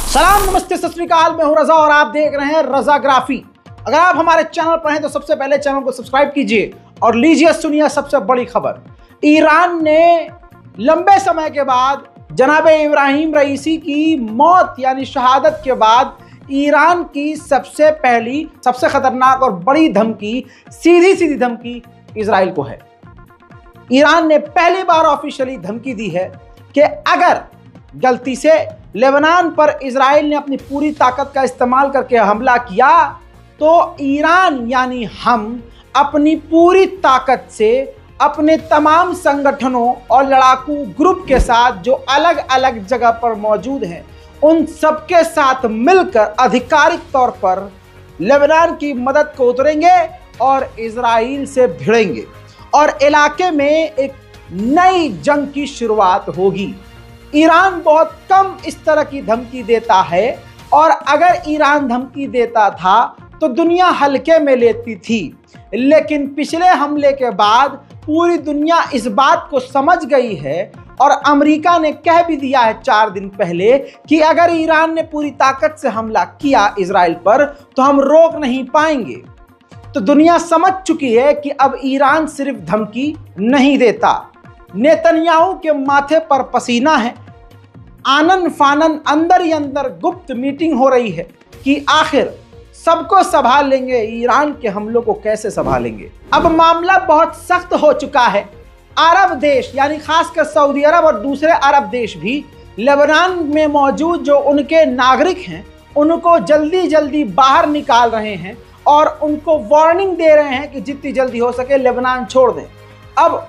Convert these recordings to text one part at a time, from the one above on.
सलाम, नमस्ते, सत श्री अकाल। मैं हूं रजा और आप देख रहे हैं रजाग्राफी। अगर आप हमारे चैनल पर हैं तो सबसे पहले चैनल को सब्सक्राइब कीजिए और लीजिए सुनिए सबसे बड़ी खबर। ईरान ने लंबे समय के बाद जनाब इब्राहिम रईसी की मौत यानी शहादत के बाद ईरान की सबसे पहली, सबसे खतरनाक और बड़ी धमकी, सीधी धमकी इजराइल को है। ईरान ने पहली बार ऑफिशियली धमकी दी है कि अगर गलती से लेबनान पर इजराइल ने अपनी पूरी ताकत का इस्तेमाल करके हमला किया तो ईरान यानी हम अपनी पूरी ताकत से अपने तमाम संगठनों और लड़ाकू ग्रुप के साथ जो अलग अलग जगह पर मौजूद हैं उन सबके साथ मिलकर आधिकारिक तौर पर लेबनान की मदद को उतरेंगे और इजराइल से भिड़ेंगे और इलाके में एक नई जंग की शुरुआत होगी। ईरान बहुत कम इस तरह की धमकी देता है और अगर ईरान धमकी देता था तो दुनिया हल्के में लेती थी, लेकिन पिछले हमले के बाद पूरी दुनिया इस बात को समझ गई है और अमेरिका ने कह भी दिया है 4 दिन पहले कि अगर ईरान ने पूरी ताकत से हमला किया इजराइल पर तो हम रोक नहीं पाएंगे। तो दुनिया समझ चुकी है कि अब ईरान सिर्फ धमकी नहीं देता। नेतन्याहू के माथे पर पसीना है। आनन फानन अंदर ही अंदर गुप्त मीटिंग हो रही है कि आखिर सबको संभाल लेंगे, ईरान के हमलों को कैसे संभालेंगे। अब मामला बहुत सख्त हो चुका है। अरब देश यानी खासकर सऊदी अरब और दूसरे अरब देश भी लेबनान में मौजूद जो उनके नागरिक हैं उनको जल्दी जल्दी बाहर निकाल रहे हैं और उनको वार्निंग दे रहे हैं कि जितनी जल्दी हो सके लेबनान छोड़ दें। अब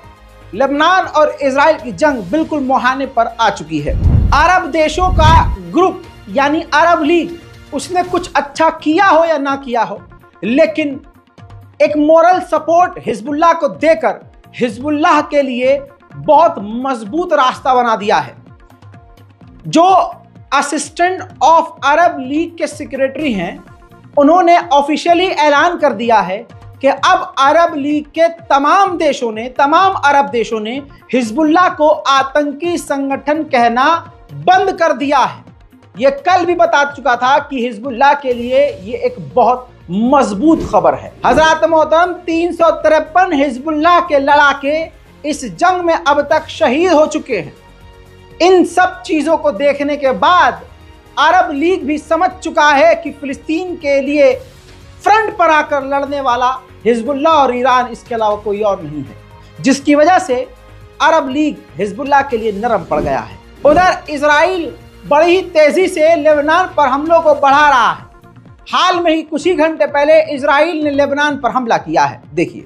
लेबनान और इजराइल की जंग बिल्कुल मुहाने पर आ चुकी है। अरब देशों का ग्रुप यानी अरब लीग, उसने कुछ अच्छा किया हो या ना किया हो, लेकिन एक मोरल सपोर्ट हिजबुल्लाह को देकर हिजबुल्लाह के लिए बहुत मजबूत रास्ता बना दिया है। जो असिस्टेंट ऑफ अरब लीग के सेक्रेटरी हैं उन्होंने ऑफिशियली ऐलान कर दिया है कि अब अरब लीग के तमाम अरब देशों ने हिजबुल्लाह को आतंकी संगठन कहना बंद कर दिया है। यह कल भी बता चुका था कि हिजबुल्लाह के लिए यह एक बहुत मजबूत खबर है। हजरत मोहतरम 353 हिजबुल्लाह के लड़ाके इस जंग में अब तक शहीद हो चुके हैं। इन सब चीजों को देखने के बाद अरब लीग भी समझ चुका है कि फिलिस्तीन के लिए फ्रंट पर आकर लड़ने वाला हिजबुल्लाह और ईरान, इसके अलावा कोई और नहीं है, जिसकी वजह से अरब लीग हिजबुल्लाह के लिए नरम पड़ गया है। उधर इजराइल बड़ी ही तेजी से लेबनान पर हमलों को बढ़ा रहा है। हाल में ही कुछ ही घंटे पहले इजराइल ने लेबनान पर हमला किया है। देखिए,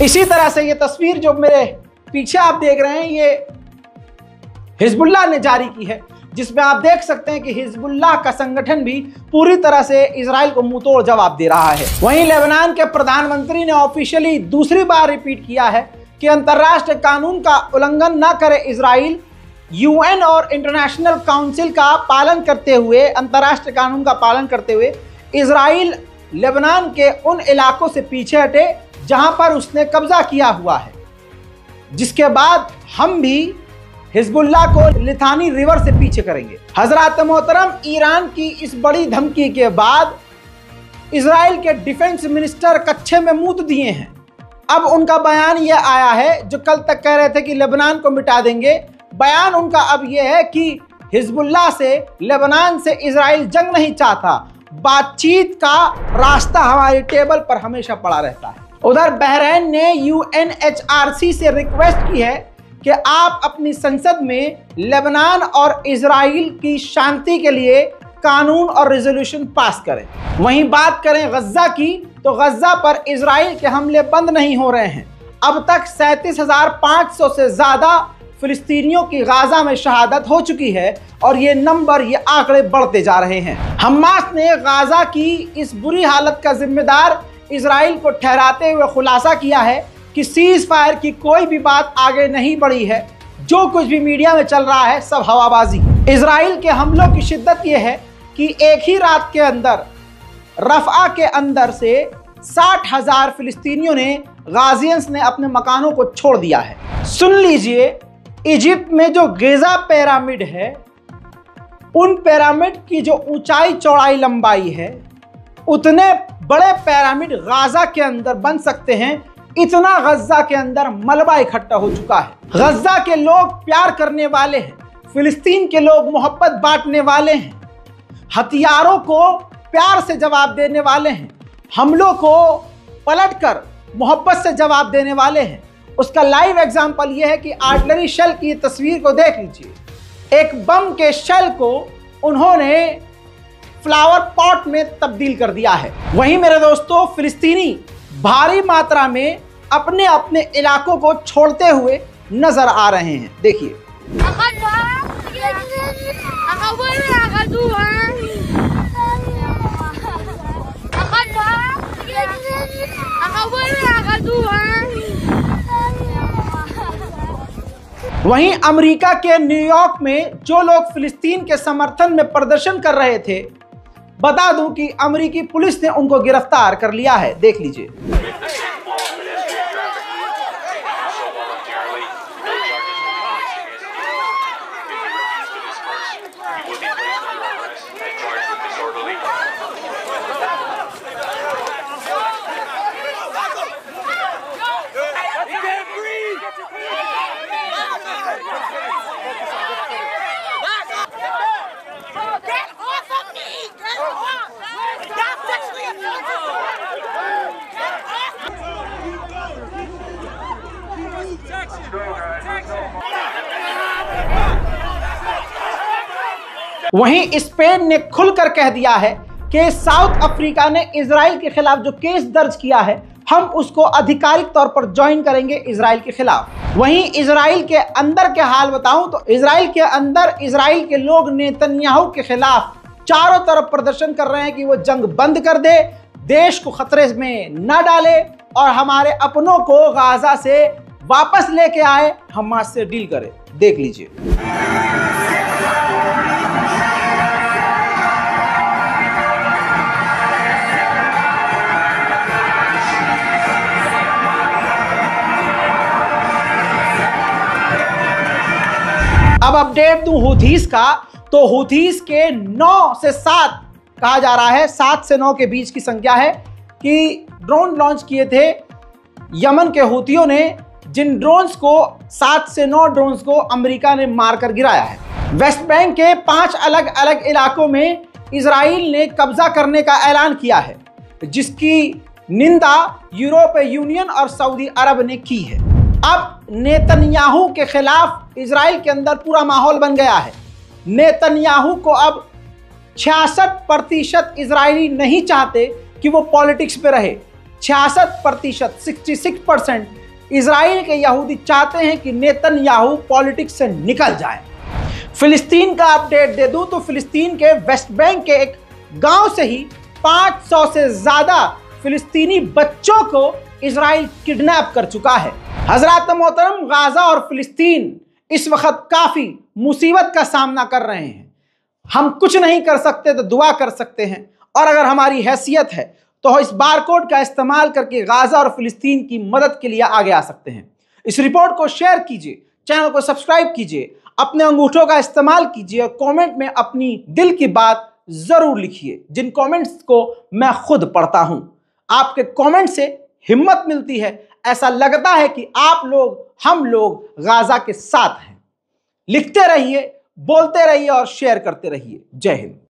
इसी तरह से ये तस्वीर जो मेरे पीछे आप देख रहे हैं ये हिजबुल्लाह ने जारी की है, जिसमें आप देख सकते हैं कि हिजबुल्लाह का संगठन भी पूरी तरह से इजराइल को मुंहतोड़ जवाब दे रहा है। वहीं लेबनान के प्रधानमंत्री ने ऑफिशियली दूसरी बार रिपीट किया है कि अंतर्राष्ट्रीय कानून का उल्लंघन न करे इजराइल, यूएन और इंटरनेशनल काउंसिल का पालन करते हुए, अंतर्राष्ट्रीय कानून का पालन करते हुए इजराइल लेबनान के उन इलाकों से पीछे हटे जहां पर उसने कब्जा किया हुआ है। जिसके बाद हम भी हिजबुल्लाह को लिथानी रिवर से पीछे करेंगे। हजरत मोहतरम, ईरान की इस बड़ी धमकी के बाद इजराइल के डिफेंस मिनिस्टर कच्छे में मूत दिए हैं। अब उनका बयान यह आया है, जो कल तक कह रहे थे कि लेबनान को मिटा देंगे, बयान उनका अब यह है कि हिजबुल्लाह से, लेबनान से इजराइल जंग नहीं चाहता, बातचीत का रास्ता हमारे टेबल पर हमेशा पड़ा रहता है। उधर बहरीन ने यूएनएचआरसी से रिक्वेस्ट की है कि आप अपनी संसद में लेबनान और इजराइल की शांति के लिए कानून और रेजोल्यूशन पास करें। वहीं बात करें गज्जा की तो गज्जा पर इजराइल के हमले बंद नहीं हो रहे हैं। अब तक 37,500 से ज्यादा फिलिस्तीनियों की गाजा में शहादत हो चुकी है और ये आंकड़े बढ़ते जा रहे हैं। हमास ने गाजा की इस बुरी हालत का जिम्मेदार इजराइल को ठहराते हुए खुलासा किया है कि सीज फायर की कोई भी बात आगे नहीं बढ़ी है। जो कुछ भी मीडिया में चल रहा है सब हवाबाजी। इजराइल के हमलों की शिद्दत यह है कि एक ही रात के अंदर रफ़ा के अंदर से 60,000 फिलिस्तीनियों ने, गाजियंस ने अपने मकानों को छोड़ दिया है। सुन लीजिए, इजिप्ट में जो गिज़ा पिरामिड है, उन पिरामिड की जो ऊंचाई चौड़ाई लंबाई है, उतने बड़े पिरामिड गाजा के अंदर बन सकते हैं। इतना गज्जा के अंदर मलबा इकट्ठा हो चुका है। गज्जा के लोग प्यार करने वाले हैं, फिलिस्तीन के लोग मोहब्बत बांटने वाले हैं, हथियारों को प्यार से जवाब देने वाले हैं, हमलों को पलटकर मोहब्बत से जवाब देने वाले हैं। उसका लाइव एग्जांपल यह है कि आर्टिलरी शेल की तस्वीर को देख लीजिए। एक बम के शेल को उन्होंने फ्लावर पॉट में तब्दील कर दिया है। वहीं मेरे दोस्तों, फिलिस्तीनी भारी मात्रा में अपने अपने इलाकों को छोड़ते हुए नजर आ रहे हैं। देखिए, वहीं अमेरिका के न्यूयॉर्क में जो लोग फिलिस्तीन के समर्थन में प्रदर्शन कर रहे थे, बता दूं कि अमेरिकी पुलिस ने उनको गिरफ्तार कर लिया है। देख लीजिए। वहीं स्पेन ने खुलकर कह दिया है कि साउथ अफ्रीका ने इजराइल के खिलाफ जो केस दर्ज किया है, हम उसको आधिकारिक तौर पर ज्वाइन करेंगे इजराइल के खिलाफ। वहीं इजराइल के अंदर के हाल बताऊं तो इजराइल के अंदर इजराइल के लोग नेतन्याहू के खिलाफ चारों तरफ प्रदर्शन कर रहे हैं कि वो जंग बंद कर दे, देश को खतरे में न डाले और हमारे अपनों को गाजा से वापस लेके आए, हमास से डील करे। देख लीजिए। अब अपडेट दूं हूथीस का, तो हूथीस के 9 से 7 कहा जा रहा है, 7 से 9 के बीच की संख्या है कि ड्रोन लॉन्च किए थे यमन के हूथियों ने, जिन ड्रोन्स को 7 से 9 ड्रोन्स को अमेरिका ने मारकर गिराया है। वेस्ट बैंक के 5 अलग अलग इलाकों में इजराइल ने कब्जा करने का ऐलान किया है, जिसकी निंदा यूरोपीय यूनियन और सऊदी अरब ने की है। अब नेतन्याहू के खिलाफ इजराइल के अंदर पूरा माहौल बन गया है। नेतन्याहू को अब 66% इजरायली नहीं चाहते कि वो पॉलिटिक्स पे रहे। 66%, 66% इजराइल के यहूदी चाहते हैं कि नेतन्याहू पॉलिटिक्स से निकल जाए। फिलिस्तीन का अपडेट दे दूं तो फिलिस्तीन के वेस्ट बैंक के एक गांव से ही 500 से ज्यादा फिलिस्तीनी बच्चों को इजराइल किडनैप कर चुका है। हजरात मोहतरम, गाजा और फिलिस्तीन इस वक्त काफी मुसीबत का सामना कर रहे हैं। हम कुछ नहीं कर सकते तो दुआ कर सकते हैं, और अगर हमारी हैसियत है तो इस बारकोड का इस्तेमाल करके गाजा और फिलिस्तीन की मदद के लिए आगे आ सकते हैं। इस रिपोर्ट को शेयर कीजिए, चैनल को सब्सक्राइब कीजिए, अपने अंगूठों का इस्तेमाल कीजिए और कमेंट में अपनी दिल की बात जरूर लिखिए, जिन कमेंट्स को मैं खुद पढ़ता हूं। आपके कमेंट से हिम्मत मिलती है, ऐसा लगता है कि आप लोग, हम लोग गाजा के साथ हैं। लिखते रहिए, बोलते रहिए और शेयर करते रहिए। जय हिंद।